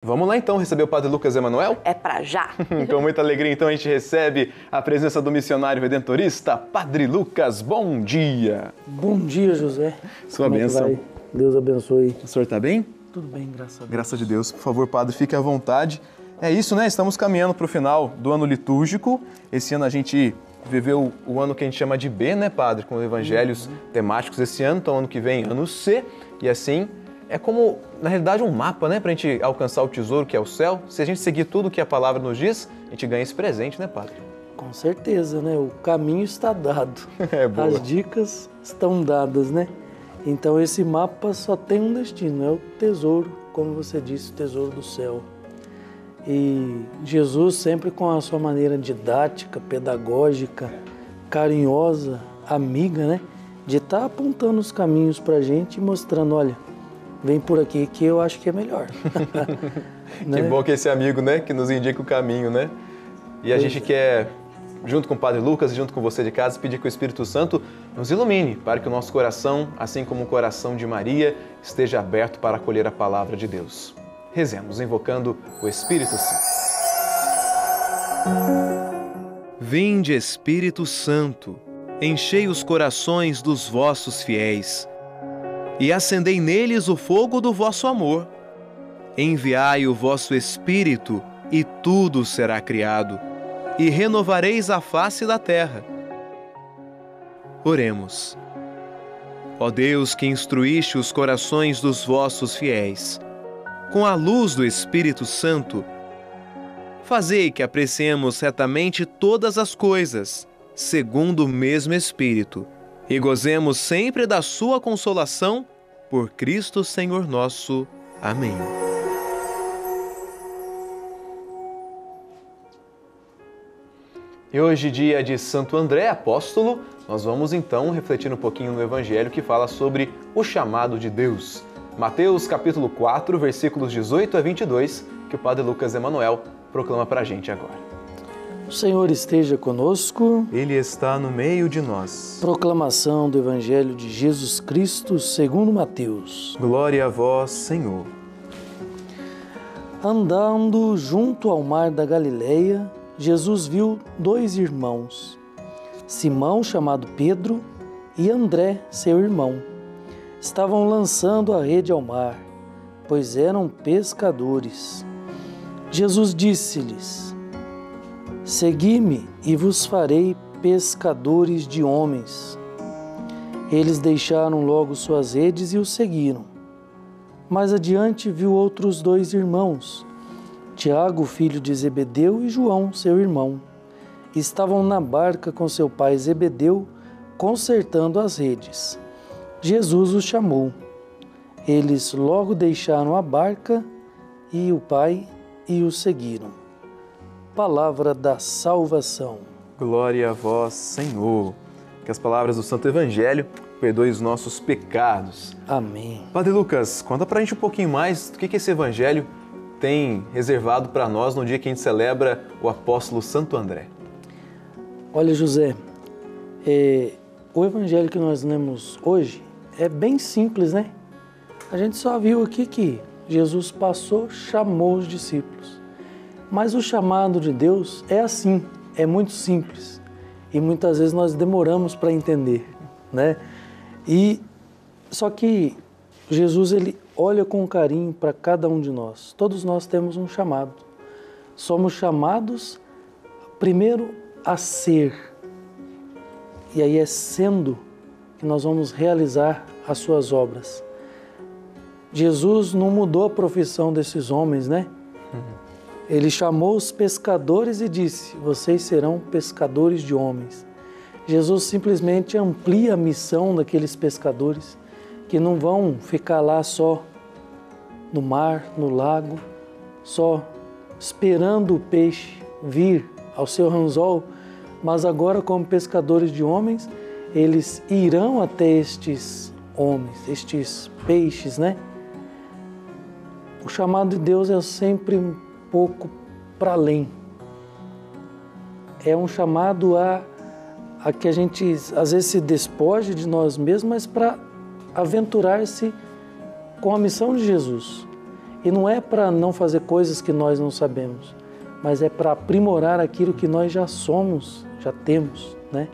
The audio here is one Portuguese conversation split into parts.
Vamos lá então receber o Padre Lucas Emanuel? É pra já! Com muita alegria então a gente recebe a presença do missionário redentorista, Padre Lucas. Bom dia! Bom dia, José. Sua Como bênção. É que vai? Deus abençoe. O senhor está bem? Tudo bem, graças a Deus. Graças a Deus. Por favor, Padre, fique à vontade. É isso, né? Estamos caminhando para o final do ano litúrgico. Esse ano a gente viveu o ano que a gente chama de B, né, Padre? Com evangelhos temáticos esse ano. Então, ano que vem, ano C. E assim, é como, na realidade, um mapa, né? Para a gente alcançar o tesouro que é o céu. Se a gente seguir tudo o que a palavra nos diz, a gente ganha esse presente, né, Padre? Com certeza, né? O caminho está dado. É boa. As dicas estão dadas, né? Então, esse mapa só tem um destino, é o tesouro, como você disse, o tesouro do céu. E Jesus sempre com a sua maneira didática, pedagógica, carinhosa, amiga, né? De estar apontando os caminhos para a gente e mostrando, olha, vem por aqui que eu acho que é melhor. Que bom que esse amigo, né, que nos indica o caminho, né? E a gente quer, junto com o Padre Lucas e junto com você de casa, pedir que o Espírito Santo nos ilumine para que o nosso coração, assim como o coração de Maria, esteja aberto para acolher a palavra de Deus. Rezemos, invocando o Espírito Santo. Vinde, Espírito Santo, enchei os corações dos vossos fiéis e acendei neles o fogo do vosso amor. Enviai o vosso Espírito e tudo será criado, e renovareis a face da terra. Oremos. Ó Deus, que instruíste os corações dos vossos fiéis, com a luz do Espírito Santo, fazei que apreciemos retamente todas as coisas, segundo o mesmo Espírito, e gozemos sempre da sua consolação, por Cristo Senhor nosso. Amém. E hoje, dia de Santo André, apóstolo, nós vamos então refletir um pouquinho no Evangelho que fala sobre o chamado de Deus. Mateus capítulo 4, versículos 18 a 22, que o Padre Lucas Emanuel proclama para a gente agora. O Senhor esteja conosco. Ele está no meio de nós. Proclamação do Evangelho de Jesus Cristo segundo Mateus. Glória a vós, Senhor. Andando junto ao mar da Galileia, Jesus viu dois irmãos, Simão, chamado Pedro, e André, seu irmão. Estavam lançando a rede ao mar, pois eram pescadores. Jesus disse-lhes: Segui-me e vos farei pescadores de homens. Eles deixaram logo suas redes e o seguiram. Mais adiante viu outros dois irmãos, Tiago, filho de Zebedeu, e João, seu irmão. Estavam na barca com seu pai Zebedeu, consertando as redes. Jesus os chamou. Eles logo deixaram a barca e o pai e o seguiram. Palavra da salvação. Glória a vós, Senhor. Que as palavras do Santo Evangelho perdoem os nossos pecados. Amém. Padre Lucas, conta pra gente um pouquinho mais do que esse Evangelho tem reservado para nós no dia que a gente celebra o apóstolo Santo André. Olha, José, o Evangelho que nós lemos hoje é bem simples, né? A gente só viu aqui que Jesus passou, chamou os discípulos. Mas o chamado de Deus é assim, é muito simples. E muitas vezes nós demoramos para entender, né? Só que Jesus, ele olha com carinho para cada um de nós. Todos nós temos um chamado. Somos chamados, primeiro, a ser. E aí é sendo que nós vamos realizar as suas obras. Jesus não mudou a profissão desses homens, né? Ele chamou os pescadores e disse: vocês serão pescadores de homens. Jesus simplesmente amplia a missão daqueles pescadores que não vão ficar lá só no mar, no lago, só esperando o peixe vir ao seu anzol, mas agora como pescadores de homens, eles irão até estes homens, estes peixes, né? O chamado de Deus é sempre um pouco para além. É um chamado a que a gente às vezes se despoje de nós mesmos, mas para aventurar-se com a missão de Jesus. E não é para não fazer coisas que nós não sabemos, mas é para aprimorar aquilo que nós já somos, já temos, né?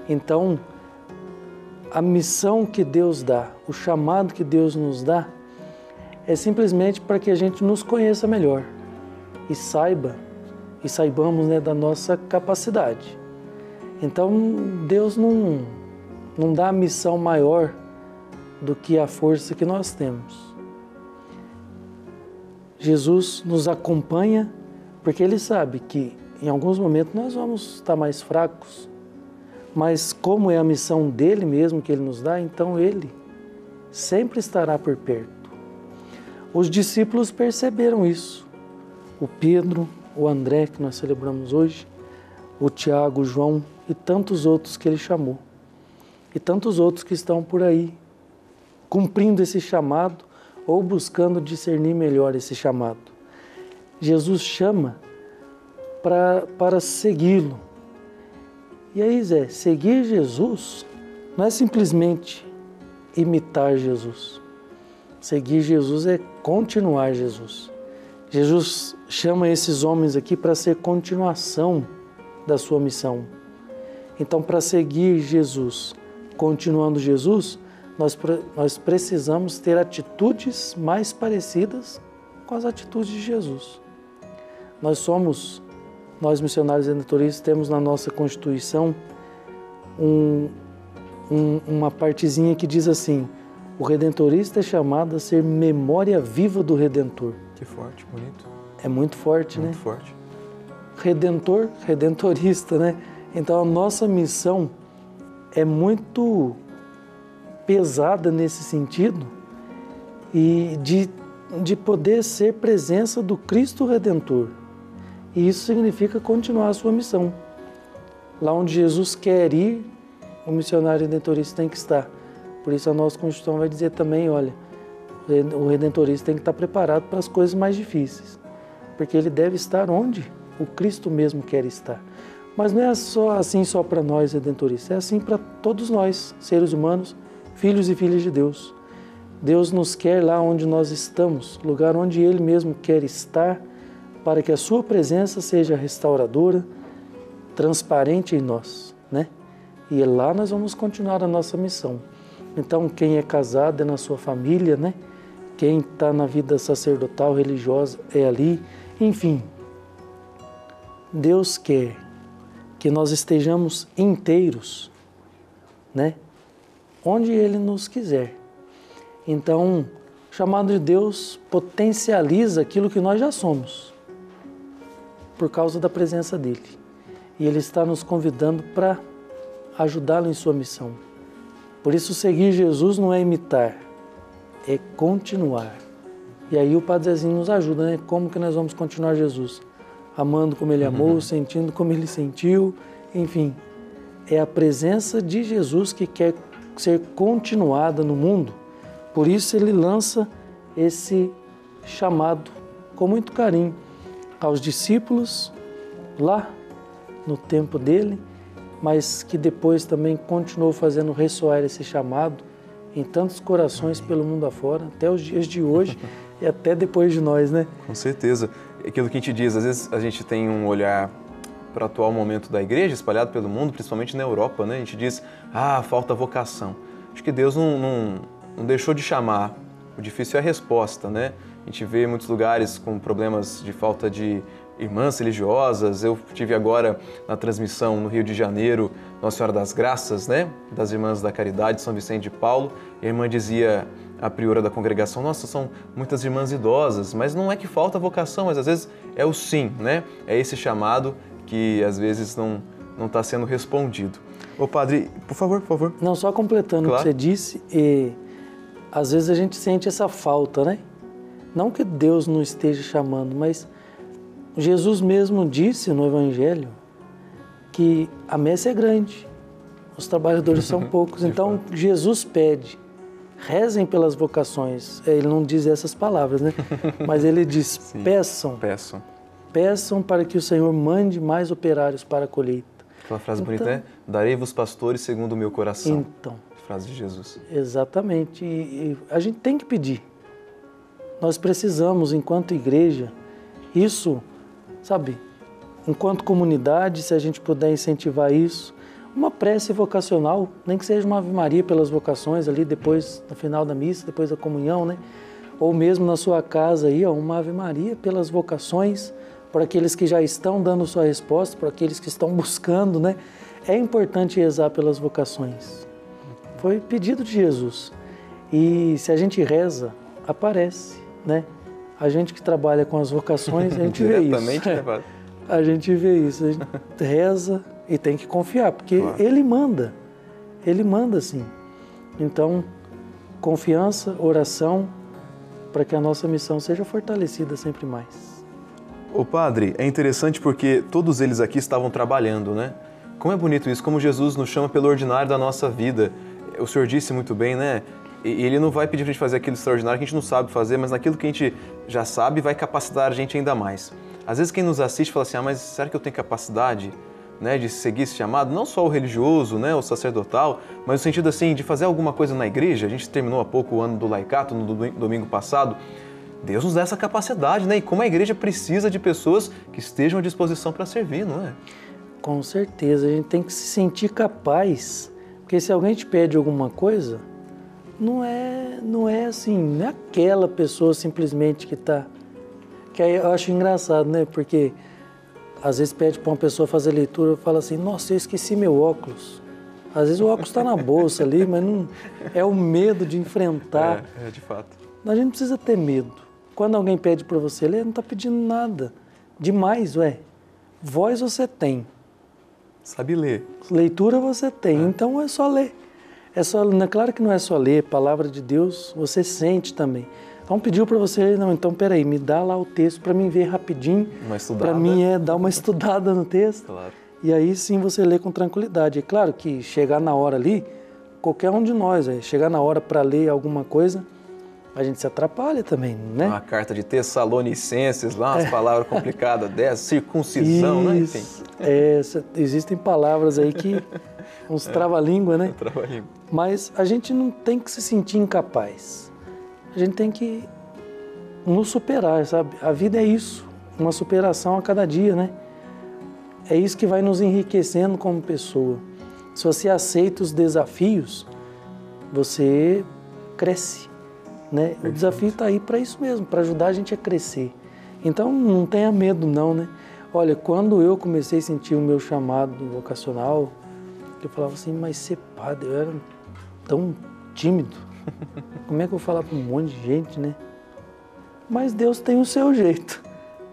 Então, a missão que Deus dá, o chamado que Deus nos dá, é simplesmente para que a gente nos conheça melhor e saibamos, né, da nossa capacidade. Então, Deus não dá a missão maior do que a força que nós temos. Jesus nos acompanha porque Ele sabe que em alguns momentos nós vamos estar mais fracos, mas como é a missão dele mesmo que Ele nos dá, então Ele sempre estará por perto. Os discípulos perceberam isso. O Pedro, o André, que nós celebramos hoje, o Tiago, o João e tantos outros que Ele chamou. E tantos outros que estão por aí, cumprindo esse chamado ou buscando discernir melhor esse chamado. Jesus chama para segui-lo. E aí, Zé, seguir Jesus não é simplesmente imitar Jesus. Seguir Jesus é continuar Jesus. Jesus chama esses homens aqui para ser continuação da sua missão. Então, para seguir Jesus, continuando Jesus, nós precisamos ter atitudes mais parecidas com as atitudes de Jesus. Nós missionários redentoristas, temos na nossa Constituição uma partezinha que diz assim: o redentorista é chamado a ser memória viva do Redentor. Que forte, bonito. É muito forte, né? Muito forte. Redentor, redentorista, né? Então a nossa missão é muito pesada nesse sentido e de poder ser presença do Cristo Redentor. E isso significa continuar a sua missão. Lá onde Jesus quer ir, o missionário redentorista tem que estar. Por isso a nossa Constituição vai dizer também, olha, o redentorista tem que estar preparado para as coisas mais difíceis, porque ele deve estar onde o Cristo mesmo quer estar. Mas não é só para nós redentoristas, é assim para todos nós, seres humanos, filhos e filhas de Deus. Deus nos quer lá onde nós estamos, lugar onde Ele mesmo quer estar, para que a sua presença seja restauradora, transparente em nós, né? E lá nós vamos continuar a nossa missão. Então, quem é casado é na sua família, né? Quem está na vida sacerdotal, religiosa, é ali. Enfim, Deus quer que nós estejamos inteiros, né? Onde Ele nos quiser. Então, o chamado de Deus potencializa aquilo que nós já somos, por causa da presença dEle. E Ele está nos convidando para ajudá-lo em sua missão. Por isso, seguir Jesus não é imitar, é continuar. E aí o Padre Zezinho nos ajuda, né? Como que nós vamos continuar Jesus? Amando como Ele amou, sentindo como Ele sentiu, enfim. É a presença de Jesus que quer ser continuada no mundo. Por isso Ele lança esse chamado com muito carinho aos discípulos lá no tempo dele, mas que depois também continuou fazendo ressoar esse chamado em tantos corações pelo mundo afora, até os dias de hoje e até depois de nós, né? Com certeza. Aquilo que a gente diz, às vezes a gente tem um olhar para o atual momento da igreja, espalhado pelo mundo, principalmente na Europa, né? A gente diz, falta vocação. Acho que Deus não deixou de chamar, o difícil é a resposta, né? A gente vê muitos lugares com problemas de falta de irmãs religiosas. Eu tive agora na transmissão no Rio de Janeiro, Nossa Senhora das Graças, né? Das Irmãs da Caridade, São Vicente de Paulo. E a irmã dizia, a priora da congregação, nossa, são muitas irmãs idosas, mas não é que falta vocação, mas às vezes é o sim, né? É esse chamado que às vezes não está sendo respondido. Ô padre, por favor. Não, só completando o que você disse, às vezes a gente sente essa falta, né? Não que Deus não esteja chamando, mas Jesus mesmo disse no Evangelho que a messe é grande, os trabalhadores são poucos. Então Jesus pede, rezem pelas vocações. Ele não diz essas palavras, né? Mas ele diz, Sim, peçam para que o Senhor mande mais operários para a colheita. Aquela frase bonita, né? Darei-vos pastores segundo o meu coração. Então, frase de Jesus. Exatamente. E a gente tem que pedir. Nós precisamos, enquanto igreja, isso, sabe, enquanto comunidade, se a gente puder incentivar isso, uma prece vocacional, nem que seja uma Ave Maria pelas vocações ali depois, no final da missa, depois da comunhão, né? Ou mesmo na sua casa aí, ó, uma Ave Maria pelas vocações, para aqueles que já estão dando sua resposta, para aqueles que estão buscando, né? É importante rezar pelas vocações. Foi pedido de Jesus. E se a gente reza, aparece, né? A gente que trabalha com as vocações, a gente vê isso. A gente vê isso, a gente reza e tem que confiar, porque claro. Ele manda sim. Então, confiança, oração, para que a nossa missão seja fortalecida sempre mais. Ô Padre, é interessante porque todos eles aqui estavam trabalhando, né? Como é bonito isso, como Jesus nos chama pelo ordinário da nossa vida. O senhor disse muito bem, né? E ele não vai pedir para a gente fazer aquilo extraordinário que a gente não sabe fazer, mas naquilo que a gente já sabe vai capacitar a gente ainda mais. Às vezes quem nos assiste fala assim, mas será que eu tenho capacidade, né, de seguir esse chamado? Não só o religioso, né, o sacerdotal, mas no sentido assim de fazer alguma coisa na igreja. A gente terminou há pouco o ano do laicato, no domingo passado. Deus nos dá essa capacidade, né? E como a igreja precisa de pessoas que estejam à disposição para servir, não é? Com certeza, a gente tem que se sentir capaz, porque se alguém te pede alguma coisa, não é assim, não é aquela pessoa simplesmente que está... Que aí eu acho engraçado, né? Porque às vezes pede para uma pessoa fazer leitura e fala assim, nossa, eu esqueci meu óculos. Às vezes o óculos está na bolsa ali, mas não é o medo de enfrentar. É de fato. A gente não precisa ter medo. Quando alguém pede para você ler, não está pedindo nada demais, ué. Voz você tem. Sabe ler. Leitura você tem, então é só ler. Claro que não é só ler, palavra de Deus, você sente também. Então pediu para você ler, não, então peraí, me dá lá o texto para mim ver rapidinho. Uma estudada. Para mim dar uma estudada no texto. Claro. E aí sim você lê com tranquilidade. É claro que chegar na hora ali, qualquer um de nós, chegar na hora para ler alguma coisa, a gente se atrapalha também, né? Uma carta de Tessalonicenses, lá umas palavras complicadas dessas, circuncisão, né? Enfim. Existem palavras aí que... uns trava-língua, né? Trava-língua. Mas a gente não tem que se sentir incapaz. A gente tem que nos superar, sabe? A vida é isso, uma superação a cada dia, né? É isso que vai nos enriquecendo como pessoa. Se você aceita os desafios, você cresce, né? Perfeito. O desafio está aí para isso mesmo, para ajudar a gente a crescer. Então não tenha medo não, né? Olha, quando eu comecei a sentir o meu chamado vocacional, eu falava assim, mas ser padre, eu era tão tímido. Como é que eu vou falar para um monte de gente, né? Mas Deus tem o seu jeito.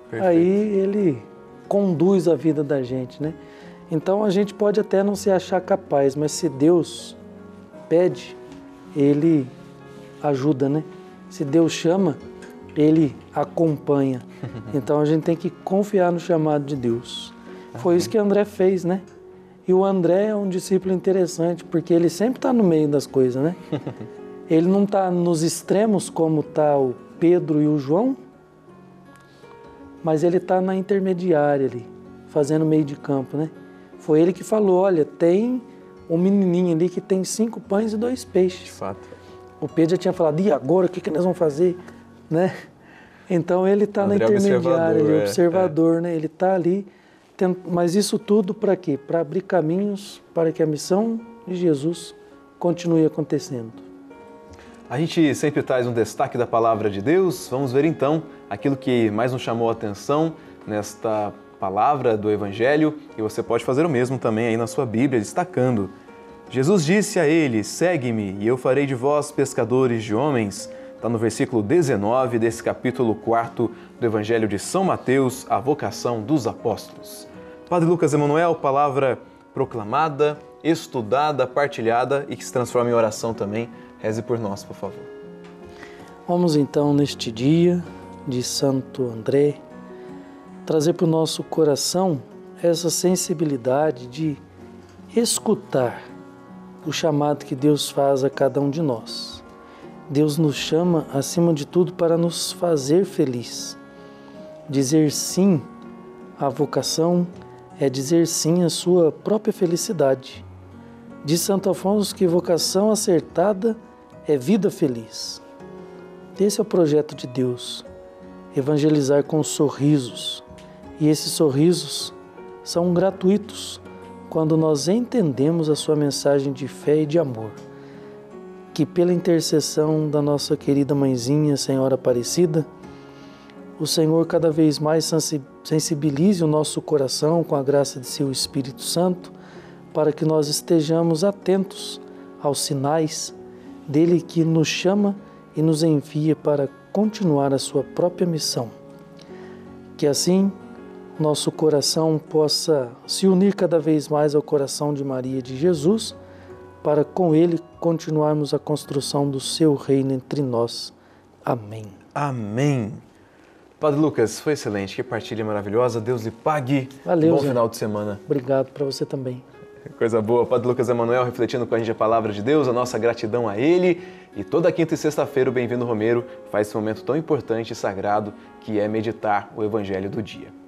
Perfeito. Aí Ele conduz a vida da gente, né? Então a gente pode até não se achar capaz, mas se Deus pede, Ele ajuda, né? Se Deus chama, Ele acompanha. Então a gente tem que confiar no chamado de Deus. Foi isso que André fez, né? E o André é um discípulo interessante, porque ele sempre está no meio das coisas, né? Ele não está nos extremos como está o Pedro e o João, mas ele está na intermediária ali, fazendo meio de campo, né? Foi ele que falou, olha, tem um menininho ali que tem 5 pães e 2 peixes. De fato. O Pedro já tinha falado, e agora, o que nós vamos fazer? Né? Então ele está na intermediária, ele é observador, né? Ele está ali. Mas isso tudo para quê? Para abrir caminhos para que a missão de Jesus continue acontecendo. A gente sempre traz um destaque da Palavra de Deus. Vamos ver então aquilo que mais nos chamou a atenção nesta palavra do Evangelho. E você pode fazer o mesmo também aí na sua Bíblia, destacando. Jesus disse a ele, segue-me e eu farei de vós pescadores de homens. Está no versículo 19 desse capítulo 4 do Evangelho de São Mateus, a vocação dos apóstolos. Padre Lucas Emanuel, palavra proclamada, estudada, partilhada e que se transforma em oração também. Reze por nós, por favor. Vamos então, neste dia de Santo André, trazer para o nosso coração essa sensibilidade de escutar o chamado que Deus faz a cada um de nós. Deus nos chama, acima de tudo, para nos fazer feliz. Dizer sim à vocação é dizer sim à sua própria felicidade. Diz Santo Afonso que vocação acertada é vida feliz. Esse é o projeto de Deus, evangelizar com sorrisos. E esses sorrisos são gratuitos quando nós entendemos a sua mensagem de fé e de amor. Que pela intercessão da nossa querida mãezinha, Senhora Aparecida, o Senhor cada vez mais sensibilize o nosso coração com a graça de seu Espírito Santo, para que nós estejamos atentos aos sinais dele que nos chama e nos envia para continuar a sua própria missão. Que assim nosso coração possa se unir cada vez mais ao coração de Maria e de Jesus, para com ele continuarmos a construção do seu reino entre nós. Amém. Amém. Padre Lucas, foi excelente, que partilha maravilhosa, Deus lhe pague. Valeu, Bom Zé. final de semana. Obrigado para você também. Coisa boa. Padre Lucas Emanuel refletindo com a gente a palavra de Deus, a nossa gratidão a Ele. E toda quinta e sexta-feira o Bem-vindo Romeiro faz esse momento tão importante e sagrado que é meditar o Evangelho do dia.